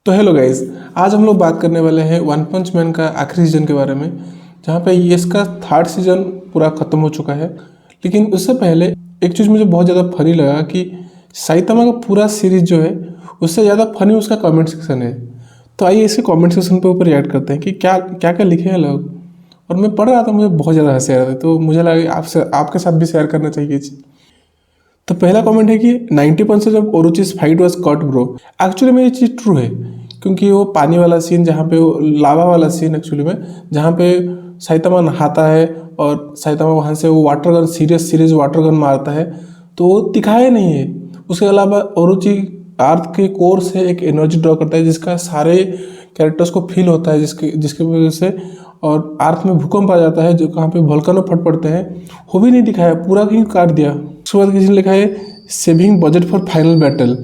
तो hello guys, आज हम लोग बात करने वाले हैं वन पंच मैन का आखिरी सीजन के बारे में, जहाँ पे ये इसका थर्ड सीजन पूरा खत्म हो चुका है। लेकिन उससे पहले एक चीज़ मुझे बहुत ज़्यादा फनी लगा कि साइतामा का पूरा सीरीज जो है उससे ज़्यादा फनी उसका कमेंट सेक्शन है। तो आइए इसके कमेंट सेक्शन पे ऊपर रिएक्ट करते हैं कि क्या क्या क्या लिखे हैं लोग। और मैं पढ़ रहा था, मुझे बहुत ज़्यादा हंसी आ रहा था, तो मुझे लगा आपके साथ भी शेयर करना चाहिए। तो पहला कमेंट है कि 90% of Orochi's fight was cut bro. Actually में ये चीज़ ट्रू है, क्योंकि वो पानी वाला सीन, जहाँ पे वो लावा वाला सीन एक्चुअली में, जहाँ पे साइतामा नहाता है और साइतामा वहाँ से वो water gun series water gun मारता है, तो वो दिखाया नहीं है। उसके अलावा ओरोची अर्थ के कोर से एक एनर्जी ड्रॉ करता है जिसका सारे कैरेक्टर्स को फील होता है, जिसके वजह से और अर्थ में भूकंप आ जाता है, जो कहाँ पे वोल्केनो फट पड़ते हैं, वो भी नहीं दिखाया, पूरा ही काट दिया। उसके बाद किसी ने लिखा है saving budget for final battle.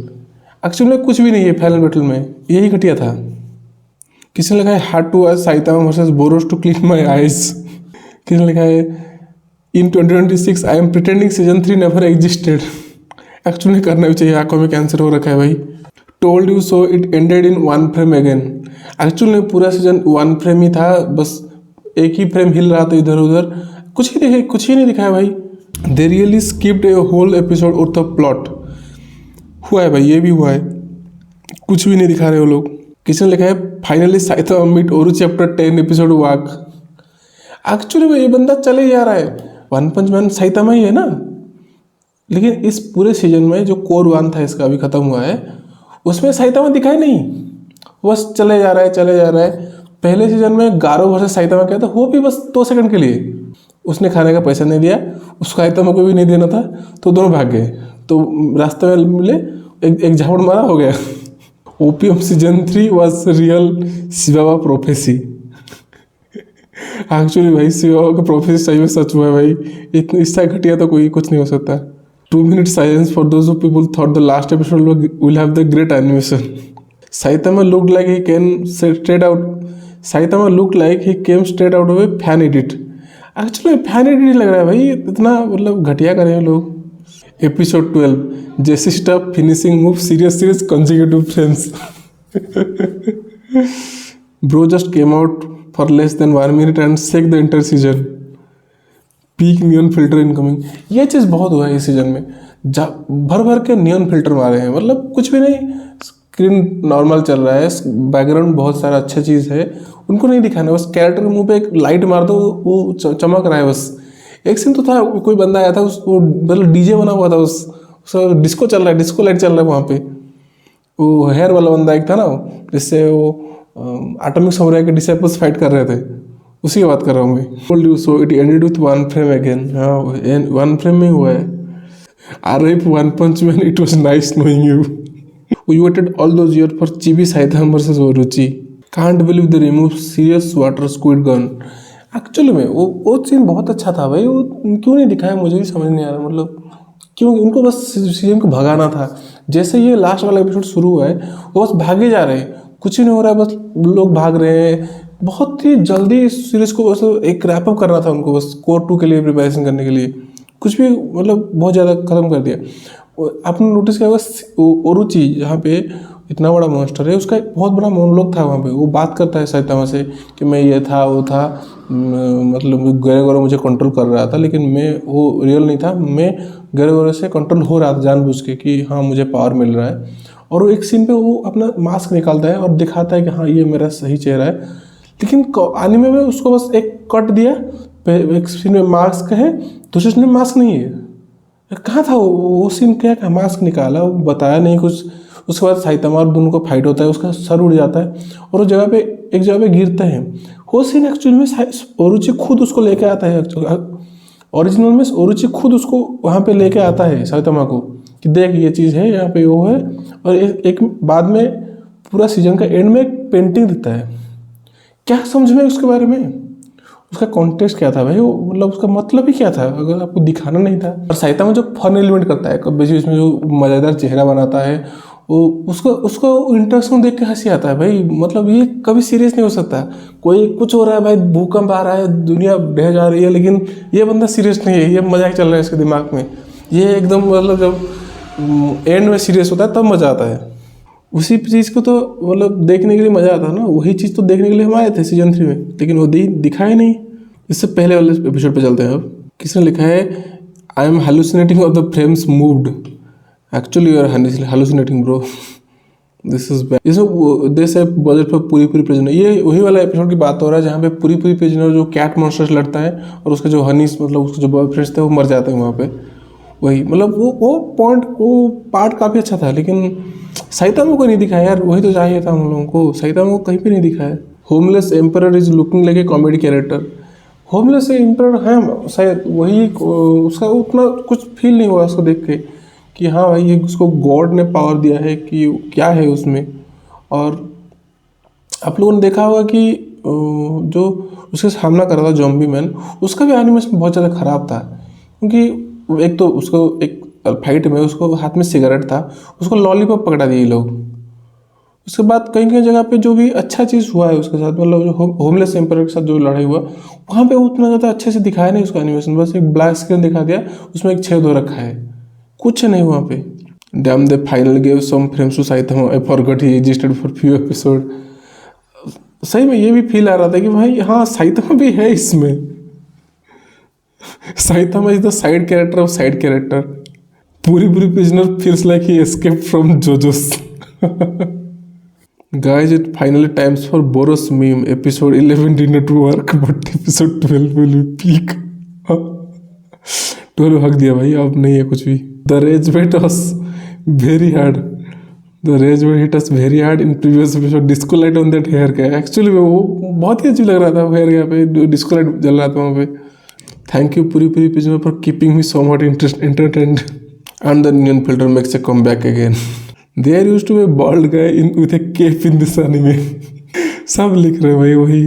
Actually में कुछ भी नहीं है फाइनल बैटल में, यही घटिया था। किसी ने लिखा है हार्ड टू आज Saitama versus Boros to clean my eyes. किसी ने लिखा है in 2026 I am pretending season 3 never existed. Actually करना भी चाहिए, आंखों में कैंसर हो रखा है भाई। Told you so it ended in one frame again. Actually पूरा सीजन वन फ्रेम ही था, बस एक ही फ्रेम हिल रहा था इधर उधर, कुछ ही नहीं दिखाया भाई। They really skipped a whole episode और द प्लॉट। हुआ है भाई, ये भी हुआ है, कुछ भी नहीं दिखा रहे वो लोग। किसी ने लिखा है finally Saitama meet Orochi after 10 episode walk. Actually में ये बंदा चले जा रहा है, वन पंच मैन साइतामा ही है ना। लेकिन इस पूरे सीजन में जो कोर वन था इसका अभी खत्म हुआ है, उसमें साइतामा दिखाई नहीं, बस चले जा रहा है। पहले सीजन में गारो वर्सेस साइतामा क्या था, वो भी बस 2 सेकंड के लिए। उसने खाने का पैसा नहीं दिया, उसको साइतामा को भी नहीं देना था, तो दोनों भाग गए। तो रास्ते में मिले, एक झापड़ मारा, हो गया। OPM season 3 was real Shiva prophecy. Actually भाई शिवा का प्रोफेसी सही में सच हुआ है भाई, इतनी इससे घटिया तो कोई कुछ नहीं हो सकता। 2 minute silence for those who people thought the last episode will have the great animation. Saitama looked like he came straight out. Saitama looked like he came straight out of a fan edit. Actually fan edit लग रहा है भाई, इतना मतलब घटिया कर रहे हैं लोग। Episode 12 Jesse Stuff finishing move serious consecutive frames. Bro just came out for less than 1 minute and saved the entire season. Peak neon filter incoming. ये चीज़ बहुत हुआ है इस सीजन में, भर के नियॉन फिल्टर मारे हैं, मतलब कुछ भी नहीं, स्क्रीन नॉर्मल चल रहा है, बैकग्राउंड बहुत सारा अच्छा चीज़ है, उनको नहीं दिखाना, बस कैरेक्टर के मुंह पे एक लाइट मार दो, वो चमक रहा है बस। एक सीन तो था, कोई बंदा आया था, वो मतलब डीजे बना हुआ था, उस डिस्को चल रहा है, डिस्को लाइट चल रहा है वहाँ पे। वो हेयर वाला बंदा एक था ना, जिससे वो एटॉमिक समुराई के डिसाइपल्स फाइट कर रहे थे, उसी की बात कर रहा हूँ मैं। Told you so it ended with one frame again. हाँ, वन फ्रेम में हुआ है। RIP one punch man, it was nice knowing you. We waited all those year for chibi Saitama versus Orochi. Can't believe they remove serious water squid gun. Actually में वो scene बहुत अच्छा था भाई, वो क्यों नहीं दिखाया मुझे भी समझ नहीं आ रहा, मतलब क्यों उनको बस सीजन को भगाना था। जैसे ये लास्ट वाला एपिसोड शुरू हुआ है, वो बस भागे जा रहे हैं, कुछ ही नहीं हो रहा है, बस लोग भाग रहे हैं। बहुत ही जल्दी इस सीरीज को बस एक रैपअप करना था उनको, बस कोर 2 के लिए प्रिपरेशन करने के लिए, कुछ भी मतलब बहुत ज़्यादा ख़त्म कर दिया। आपने नोटिस किया होगा ओरोची जहाँ पे इतना बड़ा मॉन्स्टर है, उसका एक बहुत बड़ा मोनोलॉग था वहाँ पे। वो बात करता है साइतामा से कि मैं ये था वो था, मतलब गरे मुझे कंट्रोल कर रहा था, लेकिन मैं वो रियल नहीं था, मैं गरे से कंट्रोल हो रहा था जानबूझ के कि हाँ मुझे पावर मिल रहा है। और वो एक सीन पे वो अपना मास्क निकालता है और दिखाता है कि हाँ ये मेरा सही चेहरा है। लेकिन एनीमे में उसको बस एक कट दिया, एक सीन में मास्क है, दूसरे सीन में मास्क नहीं है। कहाँ था वो सीन, क्या मास्क निकाला, वो बताया नहीं कुछ। उसके बाद साइतामा और दोनों को फाइट होता है, उसका सर उड़ जाता है और वो एक जगह पे गिरता है। वो सीन एक्चुअली में ओरोची खुद उसको लेके आता है। ओरिजिनल में ओरोची खुद उसको वहाँ पे लेके आता है साइतामा को कि देख ये चीज़ है, यहाँ पे वो है। और एक बाद में पूरा सीजन का एंड में एक पेंटिंग देता है। क्या समझ में उसके बारे में, उसका कॉन्टेक्स्ट क्या था भाई, वो मतलब उसका मतलब ही क्या था, अगर आपको दिखाना नहीं था। और साइतामा जो फन एलिमेंट करता है, बीच बीच में जो मज़ेदार चेहरा बनाता है, वो उसको इंटरेक्शन देख के हंसी आता है भाई। मतलब ये कभी सीरियस नहीं हो सकता, कोई कुछ हो रहा है भाई, भूकंप आ रहा है, दुनिया ढह जा रही है, लेकिन ये बंदा सीरियस नहीं है, ये मजाक चल रहा है इसके दिमाग में। ये एकदम मतलब जब एंड में सीरियस होता है तब मज़ा आता है। उसी चीज़ को तो मतलब देखने के लिए मज़ा आता ना, वही चीज़ तो देखने के लिए हम आए थे सीजन 3 में, लेकिन वो दिखा ही नहीं। इससे पहले वाले एपिसोड पे चलते हैं। अब किसने लिखा है, I am hallucinating of the frames moved, actually you are hallucinating bro, this is bad. इसमें दिस है बजट पर पूरी प्रिजनर, ये वही वाला एपिसोड की बात हो रहा है जहाँ पे पूरी प्रिजनर जो कैट मॉन्स्टर से लड़ता है और उसका जो हनीस मतलब उसका जो बॉयफ्रेंड थे वो मर जाते हैं वहाँ पे। वही मतलब वो पॉइंट वो पार्ट काफ़ी अच्छा था, लेकिन साइतामा को नहीं दिखाया यार, वही तो चाहिए था हम लोगों को, साइतामा को कहीं पे नहीं दिखाया। Homeless emperor is looking like a comedy character, homeless emperor है शायद वही, उसका उतना कुछ फील नहीं हुआ उसको देख के कि हाँ भाई ये उसको गॉड ने पावर दिया है कि क्या है उसमें। और आप लोगों ने देखा होगा कि जो उसके सामना कर रहा था जॉम्बी मैन, उसका भी एनिमेशन बहुत ज़्यादा ख़राब था, क्योंकि एक तो उसको एक फाइट में उसको हाथ में सिगरेट था, उसको लॉलीपॉप पकड़ा दिए लोग। उसके बाद कहीं कहीं जगह पे जो भी अच्छा चीज़ हुआ है उसके साथ, मतलब जो होमलेस एम्पर के साथ जो लड़ाई हुआ वहाँ पे उतना ज़्यादा अच्छे से दिखाया नहीं उसका एनिमेशन, बस एक ब्लैक स्क्रीन दिखा दिया, उसमें एक छेद हो रखा है, कुछ नहीं वहाँ पे। Damn they final gave some frames to Saitama, I forgot he existed for few episode. सही में ये भी फील आ रहा था कि भाई हाँ साइतामा भी है इसमें, Saitama is the side character of side character. पूरी prisoner feels like he escape from JoJo's. Guys, it finally times for Boros meme. Episode 11 did not work, but episode 12 will be peak. 12 हक दिया भाई, अब नहीं है कुछ भी। The rage bait was very hard. The rage bait hit us very hard in previous episode. Disco light on that hair का actually वो बहुत ही अजीब लग रहा था, हेयर यहाँ पे डिस्को लाइट जल रहा था वहाँ पे। Thank you पूरी पिजनर for keeping me somewhat entertained. And the neon filter makes a comeback again. There used to be a bald guy with a cape in this anime. सब लिख रहे भाई वही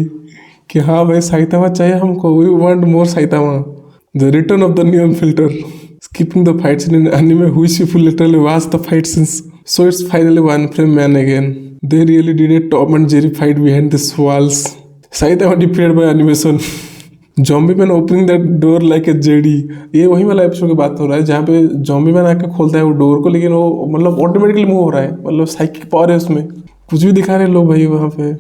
कि हाँ भाई साइतामा चाहिए हमको, we want more Saitama. The return of the neon filter. Skipping the fight scene in anime which people literally watch the fight scenes. So it's finally one frame man again. They really did a Tom and Jerry fight behind these walls. Saitama defeated by animation. Zombie man opening that door like a JD, ये वही वाला episode की बात हो रहा है जहाँ पे जॉम्बी मैन आके खोलता है वो डोर को, लेकिन वो मतलब ऑटोमेटिकली मूव हो रहा है, मतलब साइकिक पावर है उसमें, कुछ भी दिखा रहे लोग भाई वहाँ पे।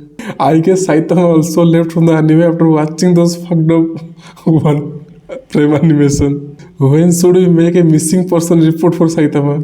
I guess Saitama also left from the anime after watching those fucked up one frame animation. When should we make a missing person report for Saitama?